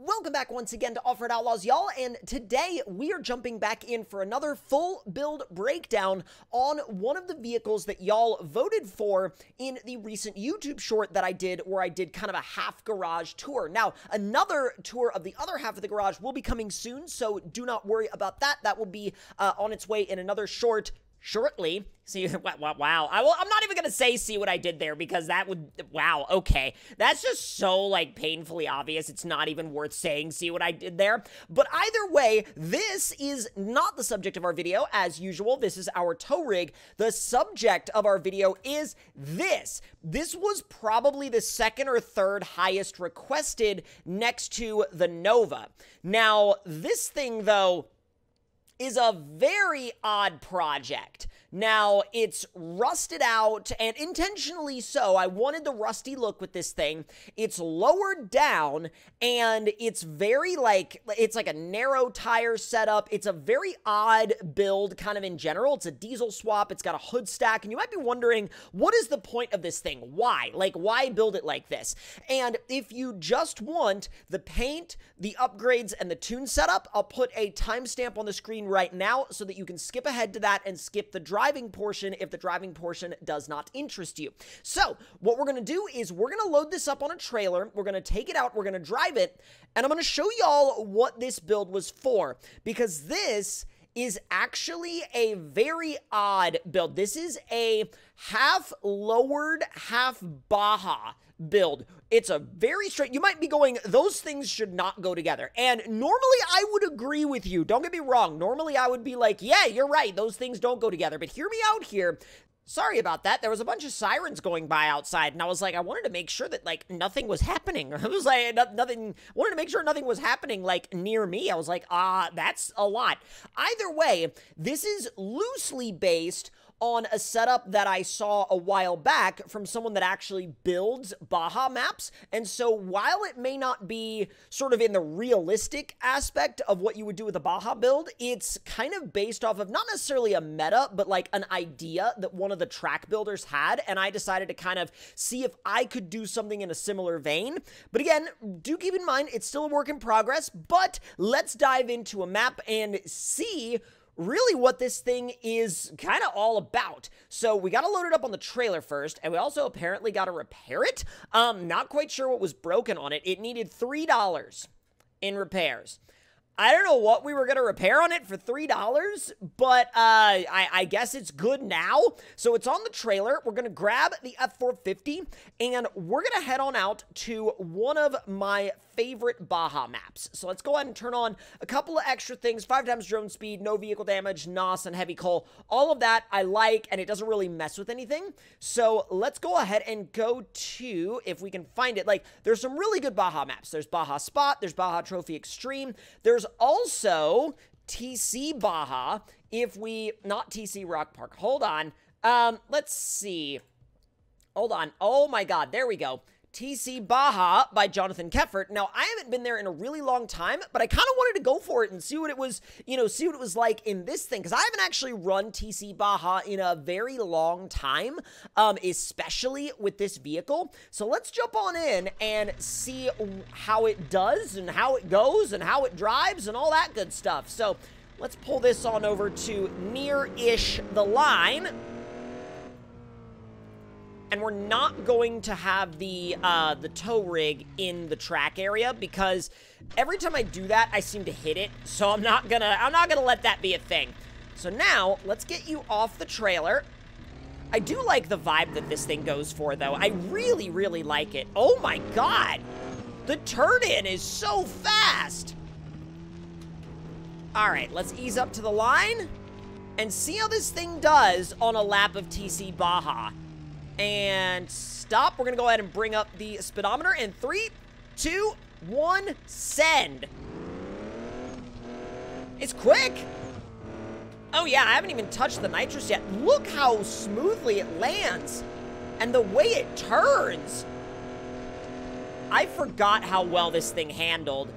Welcome back once again to Offroad Outlaws, y'all, and today we are jumping back in for another full build breakdown on one of the vehicles that y'all voted for in the recent YouTube short that I did, where I did kind of a half garage tour. Now, another tour of the other half of the garage will be coming soon, so do not worry about that. That will be on its way in another short shortly. See, wow. I'm not even going to say see what I did there, because that would, wow, okay. That's just so, like, painfully obvious. It's not even worth saying see what I did there. But either way, this is not the subject of our video, as usual. This is our tow rig. The subject of our video is this. This was probably the second or third highest requested next to the Nova. Now, this thing, though, is a very odd project. Now, it's rusted out, and intentionally so. I wanted the rusty look with this thing. It's lowered down, and it's very, it's like a narrow tire setup. It's a very odd build, kind of in general. It's a diesel swap. It's got a hood stack, and you might be wondering, what is the point of this thing? Why? Like, why build it like this? And if you just want the paint, the upgrades, and the tune setup, I'll put a timestamp on the screen right now so that you can skip ahead to that and skip the driving portion if the driving portion does not interest you. So what we're going to do is we're going to load this up on a trailer. We're going to take it out. We're going to drive it. And I'm going to show y'all what this build was for, because this is actually a very odd build. This is a half lowered, half Baja build. It's a very straight, you might be going, those things should not go together. And normally I would agree with you. Don't get me wrong. Normally I would be like, yeah, you're right. Those things don't go together. But hear me out here. Sorry about that. There was a bunch of sirens going by outside, and I was like, I wanted to make sure that, like, nothing was happening. I was like, wanted to make sure nothing was happening, like, near me. I was like, that's a lot. Either way, this is loosely based on a setup that I saw a while back from someone that actually builds Baja maps. And so while it may not be sort of in the realistic aspect of what you would do with a Baja build, it's kind of based off of not necessarily a meta, but like an idea that one of the track builders had. And I decided to kind of see if I could do something in a similar vein. But again, do keep in mind, it's still a work in progress, but let's dive into a map and see really what this thing is kind of all about. So we got to load it up on the trailer first, and we also apparently got to repair it. Not quite sure what was broken on it. It needed $3 in repairs. I don't know what we were going to repair on it for $3, but I guess it's good now. So it's on the trailer. We're going to grab the F450, and we're going to head on out to one of my favorite Baja maps. So let's go ahead and turn on a couple of extra things. 5 times drone speed, no vehicle damage, NOS, and heavy coal. All of that I like, and it doesn't really mess with anything. So let's go ahead and go to, if we can find it, like, there's some really good Baja maps. There's Baja Spot, there's Baja Trophy Extreme, there's also TC Baja, not TC Rock Park. Hold on. Let's see. Hold on. Oh my God. There we go. TC Baja by Jonathan Keffert. Now, I haven't been there in a really long time, but I kind of wanted to go for it and see what it was, see what it was like in this thing, because I haven't actually run TC Baja in a very long time, especially with this vehicle. So let's jump on in and see how it does and how it goes and how it drives and all that good stuff. So let's pull this on over to near-ish the line. And we're not going to have the tow rig in the track area, because every time I do that, I seem to hit it. So I'm not gonna let that be a thing. So now let's get you off the trailer. I do like the vibe that this thing goes for, though. I really, really like it. Oh my God, the turn-in is so fast. All right, let's ease up to the line and see how this thing does on a lap of TC Baja. And stop. We're going to go ahead and bring up the speedometer in 3, 2, 1, send. It's quick. Oh yeah, I haven't even touched the nitrous yet. Look how smoothly it lands and the way it turns. I forgot how well this thing handled.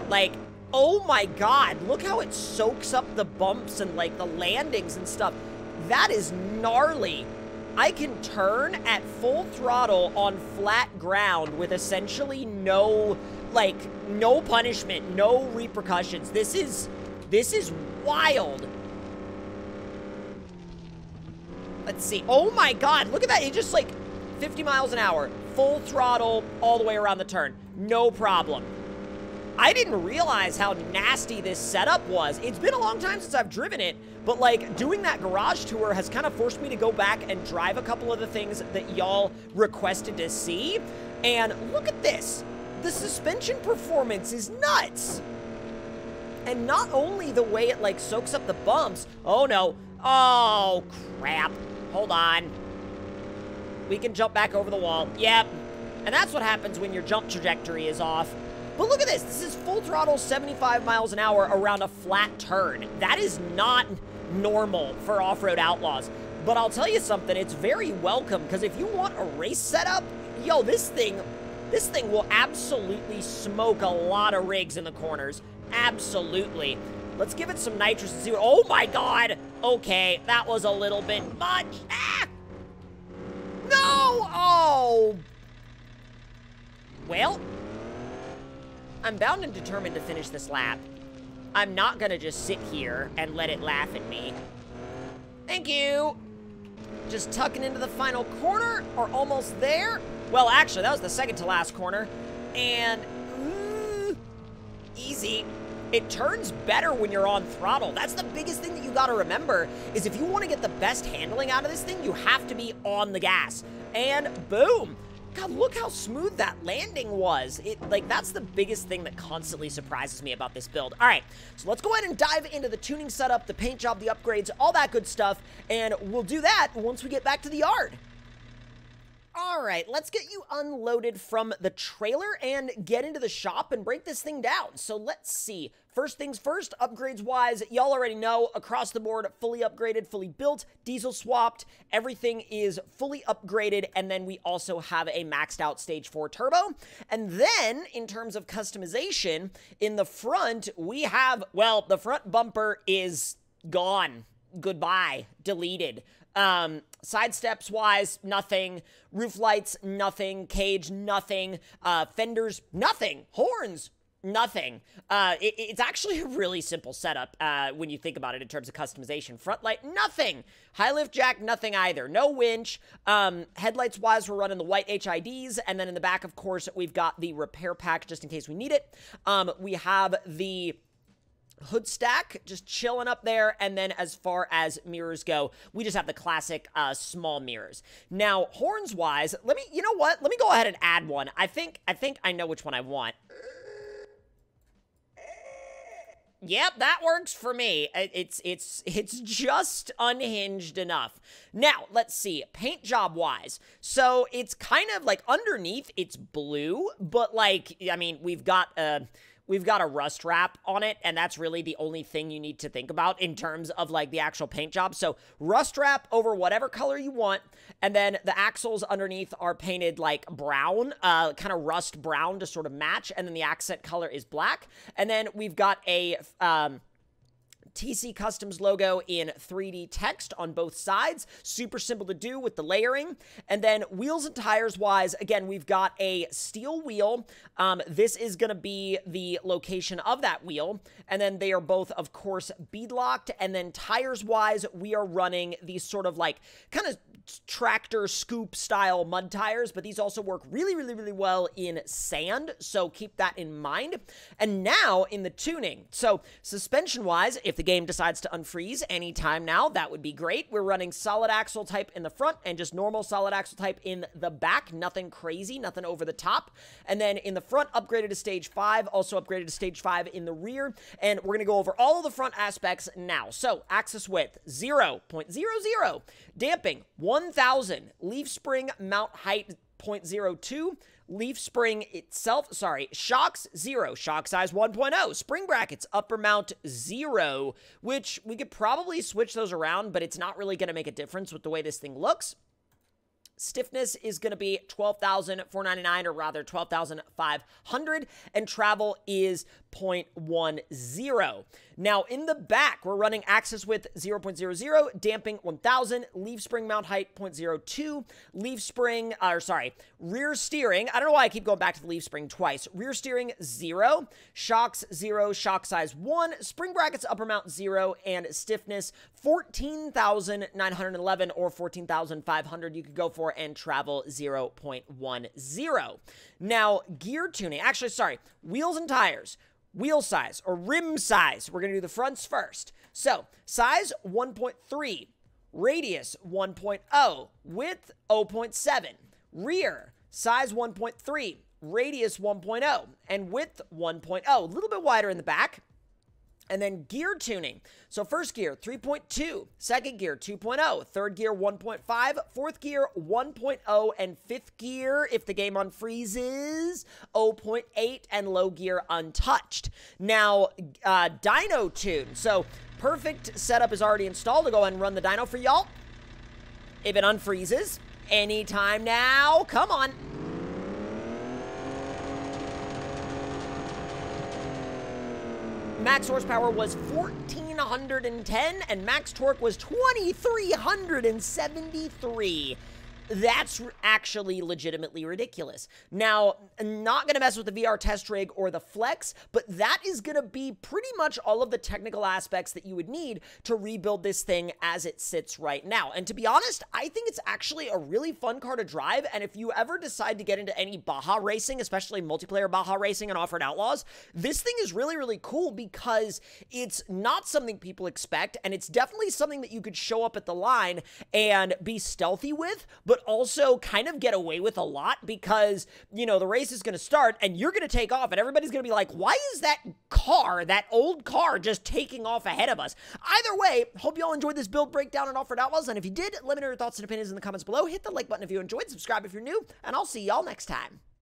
Like, oh my God, look how it soaks up the bumps and like the landings and stuff. That is gnarly. I can turn at full throttle on flat ground with essentially no like, no punishment, no repercussions. This is wild. Let's see. Oh my god, look at that. It just, like, 50 miles an hour, full throttle all the way around the turn. No problem. I didn't realize how nasty this setup was. It's been a long time since I've driven it, but, like, doing that garage tour has kind of forced me to go back and drive a couple of the things that y'all requested to see. And look at this. The suspension performance is nuts. And not only the way it, like, soaks up the bumps. Oh, no. Oh, crap. Hold on. We can jump back over the wall. Yep. And that's what happens when your jump trajectory is off. But look at this. This is full throttle, 75 miles an hour around a flat turn. That is not normal for Offroad Outlaws. But I'll tell you something. It's very welcome, because if you want a race setup, yo, this thing will absolutely smoke a lot of rigs in the corners. Absolutely. Let's give it some nitrous and see what... Oh, my God. Okay, that was a little bit much. Ah! No! Oh! Well... I'm bound and determined to finish this lap. I'm not gonna just sit here and let it laugh at me. Thank you. Just tucking into the final corner, or almost there. Well, actually, that was the second to last corner. And, easy. It turns better when you're on throttle. That's the biggest thing that you gotta remember, is if you wanna get the best handling out of this thing, you have to be on the gas. And boom. God, look how smooth that landing was. Like, that's the biggest thing that constantly surprises me about this build. All right, so let's go ahead and dive into the tuning setup, the paint job, the upgrades, all that good stuff, and we'll do that once we get back to the yard. All right, let's get you unloaded from the trailer and get into the shop and break this thing down. So let's see. First things first, upgrades-wise, y'all already know, across the board, fully upgraded, fully built, diesel swapped, everything is fully upgraded, and then we also have a maxed out Stage 4 turbo. And then, in terms of customization, in the front, we have, well, the front bumper is gone. Goodbye. Deleted. Side steps wise, nothing. Roof lights, nothing. Cage, nothing. Fenders, nothing. Horns, nothing. It's actually a really simple setup when you think about it in terms of customization. Front light, nothing. High lift jack, nothing either. No winch. Headlights wise, we're running the white HIDs, and then in the back, of course, we've got the repair pack just in case we need it. We have the hood stack just chilling up there, and then as far as mirrors go, we just have the classic small mirrors. Now, horns wise, you know what? Let me go ahead and add one. I think I know which one I want. Yep, that works for me. It's just unhinged enough. Now, let's see, paint job wise. So it's kind of like underneath it's blue, but like, I mean, we've got a rust wrap on it, and that's really the only thing you need to think about in terms of, like, the actual paint job. So rust wrap over whatever color you want, and then the axles underneath are painted, like, brown, kind of rust brown to sort of match, and then the accent color is black. And then we've got a TC Customs logo in 3D text on both sides. Super simple to do with the layering. And then wheels and tires wise, again, we've got a steel wheel. This is going to be the location of that wheel. And then they are both, of course, bead locked. And then tires wise, we are running these sort of like kind of tractor scoop style mud tires, but these also work really, really, really well in sand, so keep that in mind. And now in the tuning, so suspension wise, if the game decides to unfreeze anytime now, that would be great. We're running solid axle type in the front and just normal solid axle type in the back. Nothing crazy, nothing over the top. And then in the front, upgraded to stage 5, also upgraded to stage 5 in the rear. And we're going to go over all of the front aspects now. So axis width 0.00, damping 1000, leaf spring mount height 0.02, leaf spring itself, shocks 0, shock size 1.0, spring brackets upper mount 0, which we could probably switch those around, but it's not really going to make a difference with the way this thing looks. Stiffness is going to be 12,499, or rather 12,500, and travel is 0.10. Now, in the back, we're running axis width 0.00, damping 1,000, leaf spring mount height 0.02, rear steering, I don't know why I keep going back to the leaf spring twice, rear steering 0, shocks 0, shock size 1, spring brackets upper mount 0, and stiffness 14,911 or 14,500 you could go for, and travel 0.10. Now, gear tuning, actually, sorry, wheels and tires. Wheel size, or rim size. We're going to do the fronts first. So, size 1.3, radius 1.0, width 0.7. Rear, size 1.3, radius 1.0, and width 1.0. A little bit wider in the back. And then gear tuning. So first gear, 3.2. Second gear, 2.0. Third gear, 1.5. Fourth gear, 1.0. And fifth gear, if the game unfreezes, 0.8. And low gear, untouched. Now, dyno tune. So perfect setup is already installed. I'll go ahead and run the dyno for y'all. If it unfreezes, anytime now. Come on. Max horsepower was 1,410, and max torque was 2,373. That's actually legitimately ridiculous. Now, I'm not going to mess with the VR test rig or the Flex, but that is going to be pretty much all of the technical aspects that you would need to rebuild this thing as it sits right now. And to be honest, I think it's actually a really fun car to drive, and if you ever decide to get into any Baja racing, especially multiplayer Baja racing and Offroad Outlaws, this thing is really, really cool because it's not something people expect, and it's definitely something that you could show up at the line and be stealthy with, but also kind of get away with a lot because, you know, the race is going to start and you're going to take off and everybody's going to be like, why is that car, that old car, just taking off ahead of us? Either way, hope you all enjoyed this build breakdown on Offroad Outlaws, and if you did, let me know your thoughts and opinions in the comments below. Hit the like button if you enjoyed, subscribe if you're new, and I'll see y'all next time.